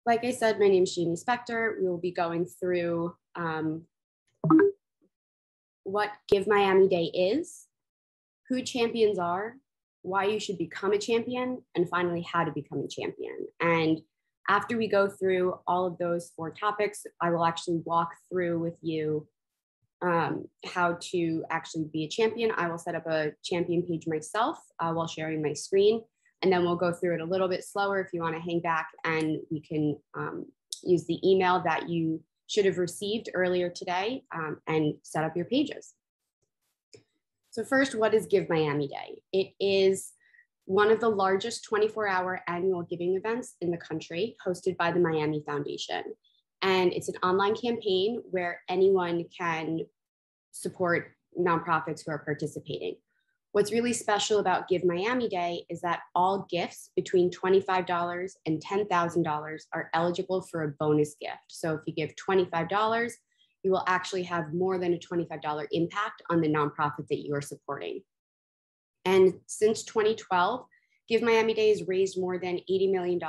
Like I said, my name is Jeannie Spector. We will be going through what Give Miami Day is, who champions are, why you should become a champion, and finally, how to become a champion. And after we go through all of those 4 topics, I will actually walk through with you how to actually be a champion. I will set up a champion page myself while sharing my screen, and then we'll go through it a little bit slower if you want to hang back, and we can use the email that you should have received earlier today and set up your pages. So first, what is Give Miami Day? It is one of the largest 24-hour annual giving events in the country, hosted by the Miami Foundation. And it's an online campaign where anyone can support nonprofits who are participating. What's really special about Give Miami Day is that all gifts between $25 and $10,000 are eligible for a bonus gift. So if you give $25, you will actually have more than a $25 impact on the nonprofit that you are supporting. And since 2012, Give Miami Day has raised more than $80 million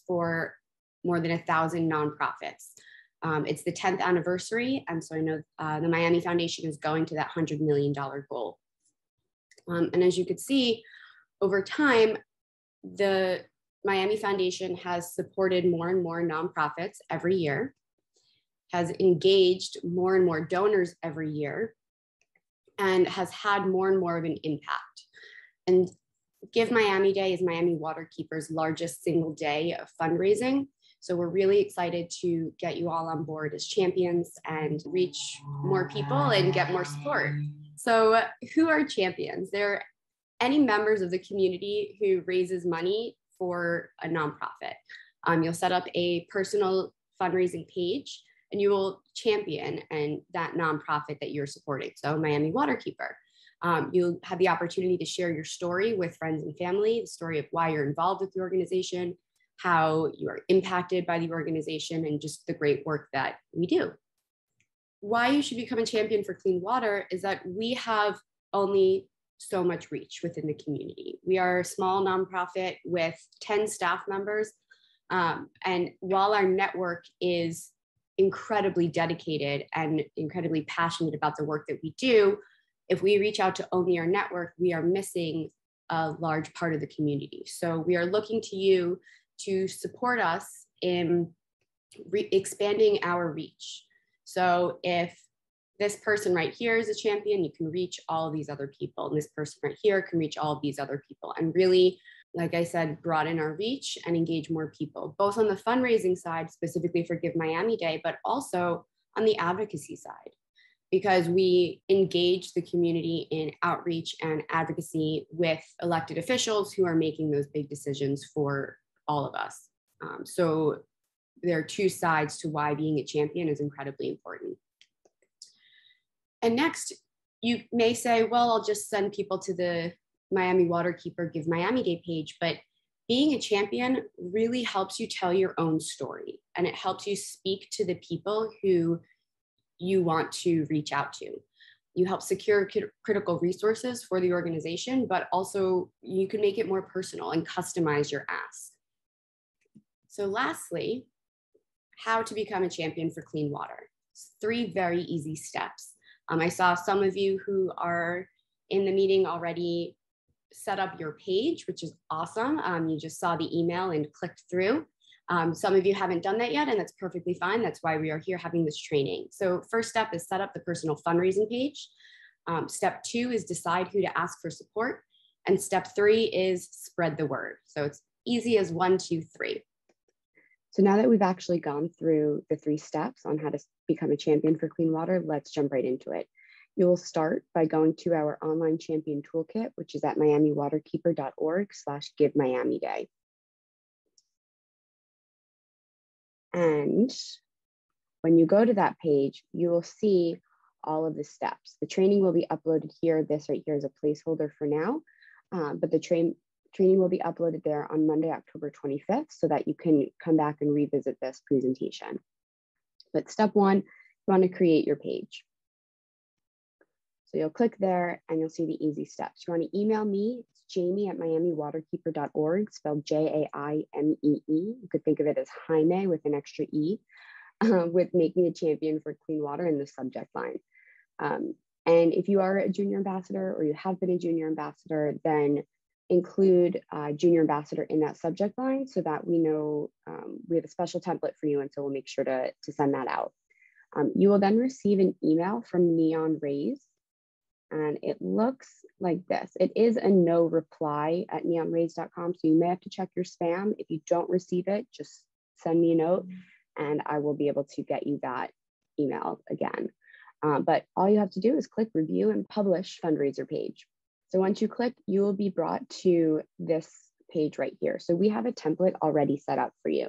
for more than 1,000 nonprofits. It's the 10th anniversary, and so I know the Miami Foundation is going to that $100 million goal. And as you could see, over time, the Miami Foundation has supported more and more nonprofits every year, has engaged more and more donors every year, and has had more and more of an impact. And Give Miami Day is Miami Waterkeeper's largest single day of fundraising. So we're really excited to get you all on board as champions and reach more people and get more support. So who are champions? They're any members of the community who raises money for a nonprofit. You'll set up a personal fundraising page and you will champion that nonprofit that you're supporting. So Miami Waterkeeper. You'll have the opportunity to share your story with friends and family, the story of why you're involved with the organization, how you are impacted by the organization, and just the great work that we do. Why you should become a champion for clean water is that we have only so much reach within the community. We are a small nonprofit with 10 staff members. And while our network is incredibly dedicated and incredibly passionate about the work that we do, if we reach out to only our network, we are missing a large part of the community. So we are looking to you to support us in expanding our reach. So if this person right here is a champion, you can reach all of these other people. And this person right here can reach all of these other people. And really, like I said, broaden our reach and engage more people, both on the fundraising side, specifically for Give Miami Day, but also on the advocacy side, because we engage the community in outreach and advocacy with elected officials who are making those big decisions for all of us. So there are 2 sides to why being a champion is incredibly important. And next, you may say, well, I'll just send people to the Miami Waterkeeper Give Miami Day page, but being a champion really helps you tell your own story, and it helps you speak to the people who you want to reach out to. You help secure critical resources for the organization, but also you can make it more personal and customize your ask. So lastly, how to become a champion for clean water. 3 very easy steps. I saw some of you who are in the meeting already set up your page, which is awesome. You just saw the email and clicked through. Some of you haven't done that yet, and that's perfectly fine. That's why we are here having this training. So first step is set up the personal fundraising page. Step 2 is decide who to ask for support. And step 3 is spread the word. So it's easy as 1, 2, 3. So now that we've actually gone through the 3 steps on how to become a champion for clean water, let's jump right into it. You will start by going to our online champion toolkit, which is at miamiwaterkeeper.org/Give Miami Day. And when you go to that page, you will see all of the steps. The training will be uploaded here. This right here is a placeholder for now, but the training will be uploaded there on Monday, October 25th, so that you can come back and revisit this presentation. But step 1, you want to create your page. So you'll click there and you'll see the easy steps. You want to email me, it's Jamie at miamiwaterkeeper.org, spelled Jaimee. You could think of it as Jaime with an extra E, with making a champion for clean water in the subject line. And if you are a junior ambassador or you have been a junior ambassador, then include junior ambassador in that subject line so that we know we have a special template for you, and so we'll make sure to send that out. You will then receive an email from Neon Rays, and it looks like this. It is a no reply at neonrays.com, so you may have to check your spam. If you don't receive it, just send me a note and I will be able to get you that email again. But all you have to do is click review and publish fundraiser page. So once you click, you will be brought to this page right here. So we have a template already set up for you.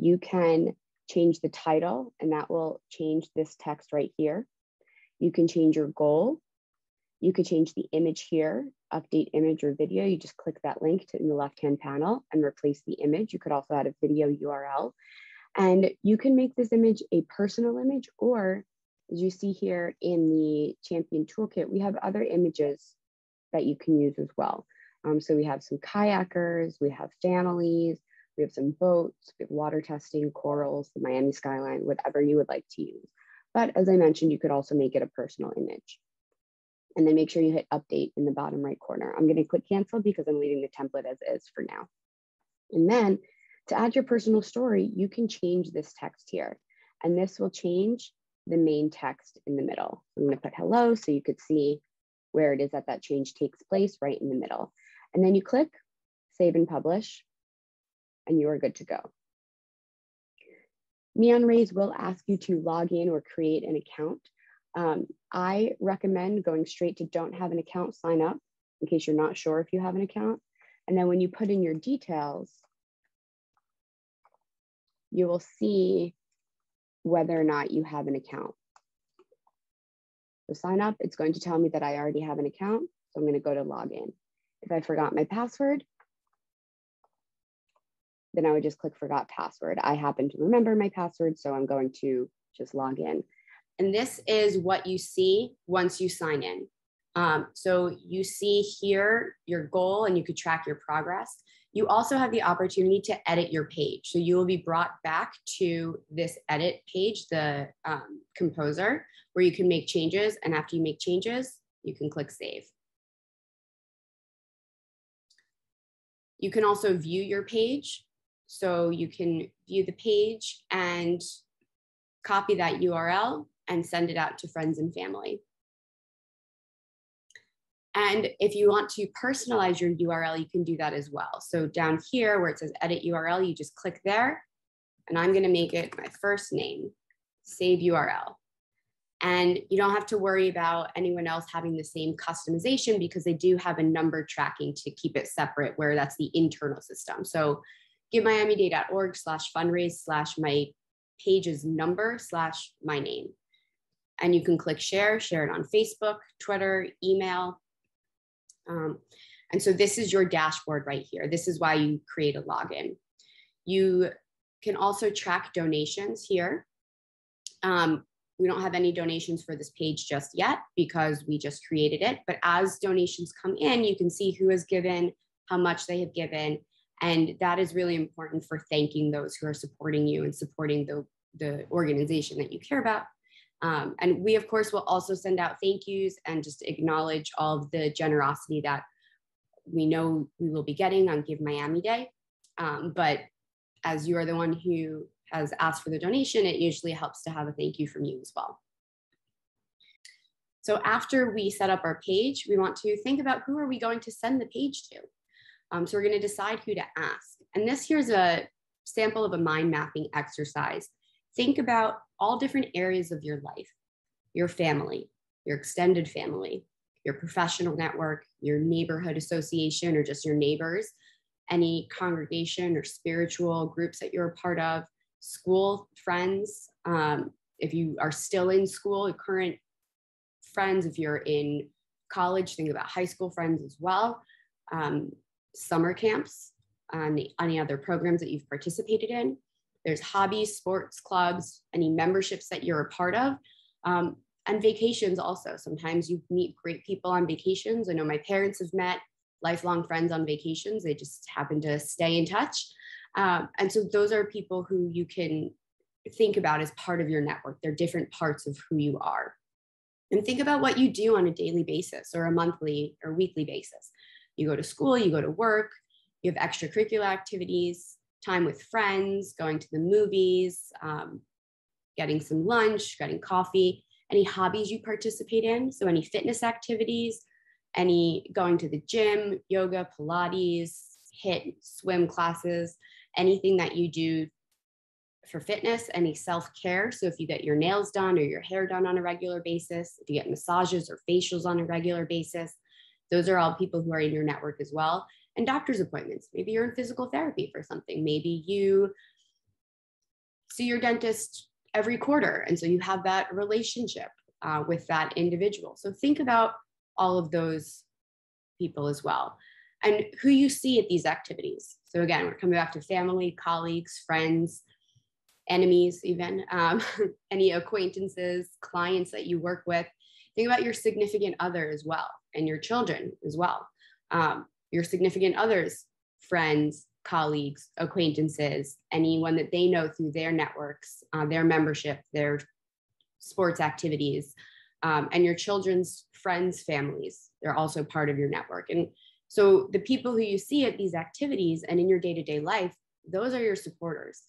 You can change the title and that will change this text right here. You can change your goal. You could change the image here, update image or video. You just click that link in the left-hand panel and replace the image. You could also add a video URL. And you can make this image a personal image, or as you see here in the Champion Toolkit, we have other images that you can use as well. So we have some kayakers, we have families, we have some boats, we have water testing, corals, the Miami skyline, whatever you would like to use. But as I mentioned, you could also make it a personal image. And then make sure you hit update in the bottom right corner. I'm going to click cancel because I'm leaving the template as is for now. And then to add your personal story, you can change this text here. And this will change the main text in the middle. I'm going to put hello so you could see where it is that change takes place, right in the middle. And then you click save and publish, and you are good to go. Neon Rays will ask you to log in or create an account. I recommend going straight to don't have an account, sign up in case you're not sure if you have an account. And then when you put in your details, you will see whether or not you have an account. So sign up, it's going to tell me that I already have an account. So I'm going to go to login. If I forgot my password, then I would just click forgot password. I happen to remember my password, so I'm going to just log in. And this is what you see once you sign in. So you see here your goal and you could track your progress. You also have the opportunity to edit your page. So you will be brought back to this edit page, the composer, where you can make changes. And after you make changes, you can click save. You can also view your page. So you can view the page and copy that URL and send it out to friends and family. And if you want to personalize your URL, you can do that as well. So down here where it says edit URL, you just click there, and I'm gonna make it my first name, save URL. And you don't have to worry about anyone else having the same customization because they do have a number tracking to keep it separate, where that's the internal system. So givemiamiday.org/fundraise/my page's number/my name. And you can click share it on Facebook, Twitter, email. And so this is your dashboard right here. This is why you create a login. You can also track donations here. We don't have any donations for this page just yet because we just created it. But as donations come in, you can see who has given, how much they have given. And that is really important for thanking those who are supporting you and supporting the organization that you care about. And we, of course, will also send out thank yous and just acknowledge all of the generosity that we know we will be getting on Give Miami Day. But as you are the one who has asked for the donation, it usually helps to have a thank you from you as well. So after we set up our page, we want to think about who are we going to send the page to. So we're going to decide who to ask. And this here's a sample of a mind mapping exercise. Think about all different areas of your life, your family, your extended family, your professional network, your neighborhood association, or just your neighbors, any congregation or spiritual groups that you're a part of, school friends, if you are still in school, current friends, if you're in college, think about high school friends as well, summer camps, any other programs that you've participated in. There's hobbies, sports clubs, any memberships that you're a part of, and vacations also. Sometimes you meet great people on vacations. I know my parents have met lifelong friends on vacations. They just happen to stay in touch. And so those are people who you can think about as part of your network. They're different parts of who you are. And think about what you do on a daily basis or a monthly or weekly basis. You go to school, you go to work, you have extracurricular activities, time with friends, going to the movies, getting some lunch, getting coffee, any hobbies you participate in. So any fitness activities, any going to the gym, yoga, Pilates, HIIT, swim classes, anything that you do for fitness, any self-care. So if you get your nails done or your hair done on a regular basis, if you get massages or facials on a regular basis, those are all people who are in your network as well. And doctor's appointments. Maybe you're in physical therapy for something. Maybe you see your dentist every quarter. And so you have that relationship with that individual. So think about all of those people as well and who you see at these activities. So again, we're coming back to family, colleagues, friends, enemies, even any acquaintances, clients that you work with. Think about your significant other as well and your children as well. Your significant others, friends, colleagues, acquaintances, anyone that they know through their networks, their membership, their sports activities, and your children's friends, families, they're also part of your network. And so the people who you see at these activities and in your day-to-day life, those are your supporters.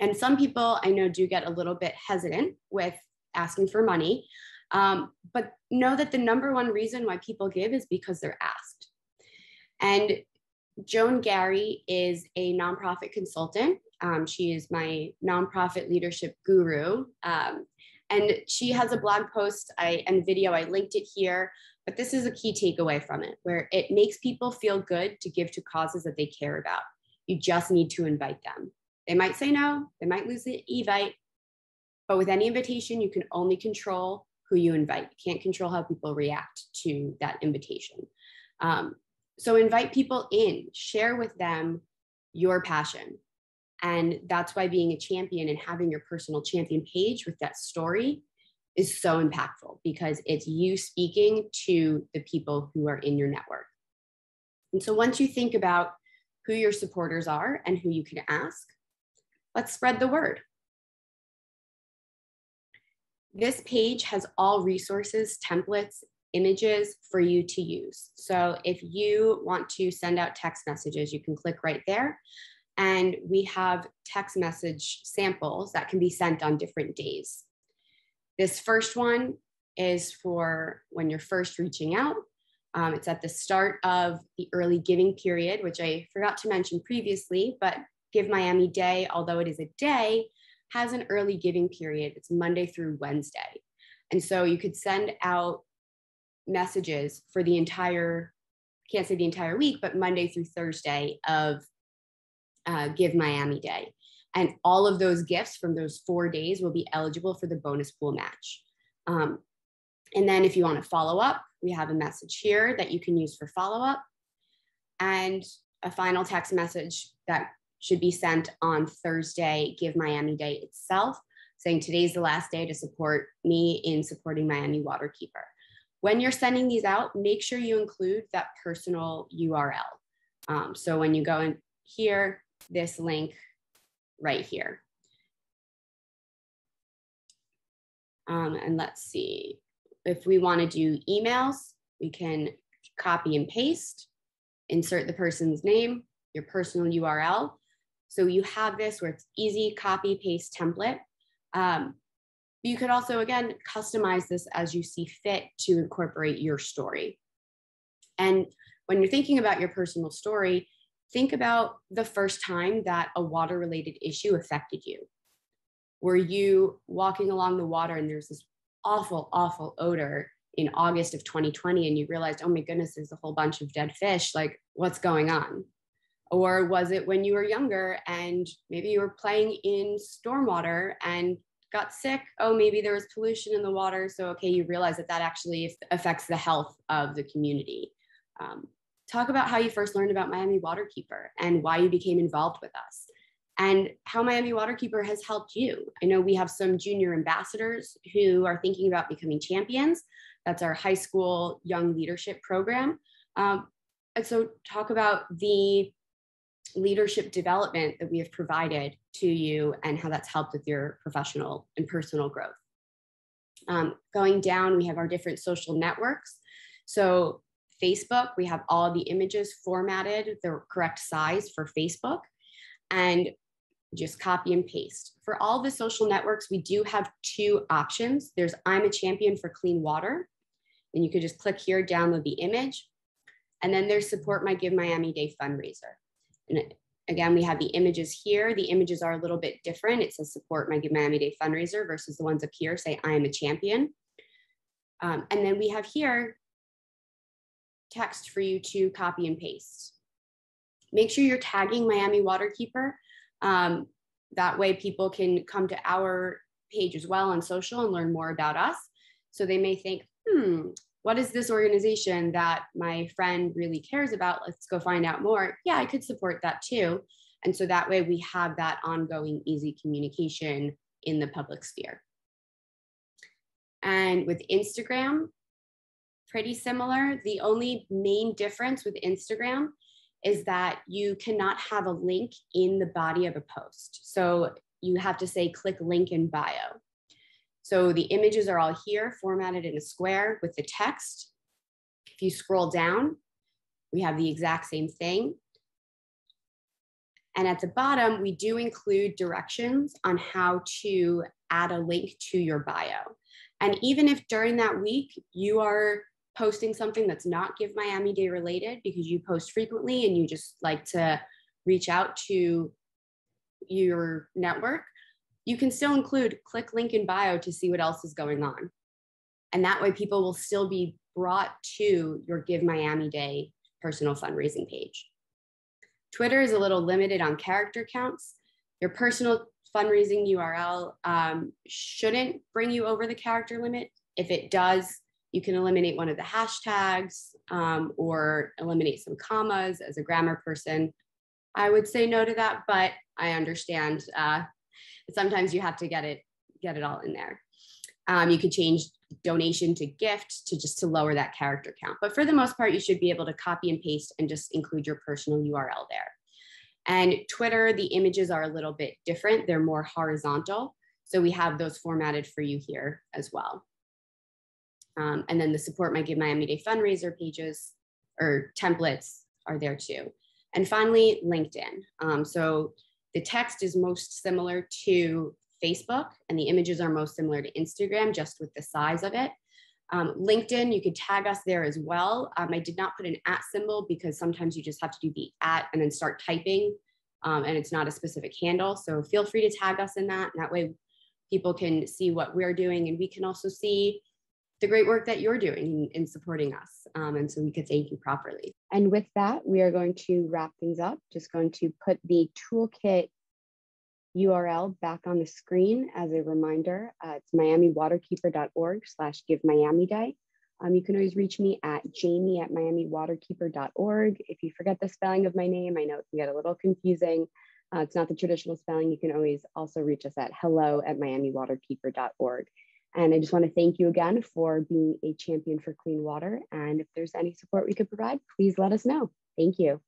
And some people I know do get a little bit hesitant with asking for money, but know that the number one reason why people give is because they're asked. And Joan Gary is a nonprofit consultant. She is my nonprofit leadership guru. And she has a blog post and video, I linked it here, but this is a key takeaway from it, where it makes people feel good to give to causes that they care about. You just need to invite them. They might say no, they might lose the evite, but with any invitation, you can only control who you invite. You can't control how people react to that invitation. So invite people in, share with them your passion. And that's why being a champion and having your personal champion page with that story is so impactful, because it's you speaking to the people who are in your network. And so once you think about who your supporters are and who you can ask, let's spread the word. This page has all resources, templates, images for you to use. So if you want to send out text messages, you can click right there. And we have text message samples that can be sent on different days. This first one is for when you're first reaching out. It's at the start of the early giving period, which I forgot to mention previously, but Give Miami Day, although it is a day, has an early giving period. It's Monday through Wednesday. And so you could send out messages for the entire, can't say the entire week, but Monday through Thursday of Give Miami Day. And all of those gifts from those 4 days will be eligible for the bonus pool match. And then if you want to follow up, we have a message here that you can use for follow-up, and a final text message that should be sent on Thursday, Give Miami Day itself, saying today's the last day to support me in supporting Miami Waterkeeper. When you're sending these out, make sure you include that personal URL. So when you go in here, this link right here. And let's see, if we want to do emails, we can copy and paste, insert the person's name, your personal URL. So you have this where it's easy copy paste template. You could also, again, customize this as you see fit to incorporate your story. And when you're thinking about your personal story, think about the first time that a water-related issue affected you. Were you walking along the water and there's this awful, awful odor in August of 2020 and you realized, oh my goodness, there's a whole bunch of dead fish, like what's going on? Or was it when you were younger and maybe you were playing in stormwater and got sick? Oh, maybe there was pollution in the water. So, okay, you realize that that actually affects the health of the community. Talk about how you first learned about Miami Waterkeeper and why you became involved with us and how Miami Waterkeeper has helped you. I know we have some junior ambassadors who are thinking about becoming champions. That's our high school young leadership program. And so talk about the leadership development that we have provided to you and how that's helped with your professional and personal growth. Going down, we have our different social networks. So Facebook, we have all the images formatted the correct size for Facebook, and just copy and paste. For all the social networks, we do have two options. There's I'm a champion for clean water, and you could just click here, download the image. And then there's support my Give Miami Day fundraiser. And again, we have the images here. The images are a little bit different. It says support my Give Miami Day fundraiser versus the ones up here say I am a champion. And then we have here text for you to copy and paste. Make sure you're tagging Miami Waterkeeper. That way people can come to our page as well on social and learn more about us. So they may think, what is this organization that my friend really cares about? Let's go find out more. Yeah, I could support that too. And so that way we have that ongoing easy communication in the public sphere. And with Instagram, pretty similar. The only main difference with Instagram is that you cannot have a link in the body of a post. So you have to say, click link in bio. So the images are all here, formatted in a square with the text. If you scroll down, we have the exact same thing. And at the bottom, we do include directions on how to add a link to your bio. And even if during that week you are posting something that's not Give Miami Day related because you post frequently and you just like to reach out to your network, you can still include click link in bio to see what else is going on. And that way people will still be brought to your Give Miami Day personal fundraising page. Twitter is a little limited on character counts. Your personal fundraising URL shouldn't bring you over the character limit. If it does, you can eliminate one of the hashtags or eliminate some commas. As a grammar person, I would say no to that, but I understand sometimes you have to get it all in there. You could change donation to gift to lower that character count. But for the most part, you should be able to copy and paste and just include your personal URL there. And Twitter, the images are a little bit different. They're more horizontal. So we have those formatted for you here as well. And then the support my Give Miami Day fundraiser pages or templates are there too. And finally, LinkedIn. So the text is most similar to Facebook and the images are most similar to Instagram, just with the size of it. LinkedIn, you could tag us there as well. I did not put an @ symbol because sometimes you just have to do the @ and then start typing and it's not a specific handle. So feel free to tag us in that. And that way people can see what we're doing and we can also see the great work that you're doing in supporting us. And so we could thank you properly. And with that, we are going to wrap things up. Just going to put the toolkit URL back on the screen as a reminder. It's miamiwaterkeeper.org/givemiamiday. You can always reach me at jamie@miamiwaterkeeper.org. If you forget the spelling of my name, I know it can get a little confusing. It's not the traditional spelling. You can always also reach us at hello@miamiwaterkeeper.org. And I just want to thank you again for being a champion for clean water. And if there's any support we could provide, please let us know. Thank you.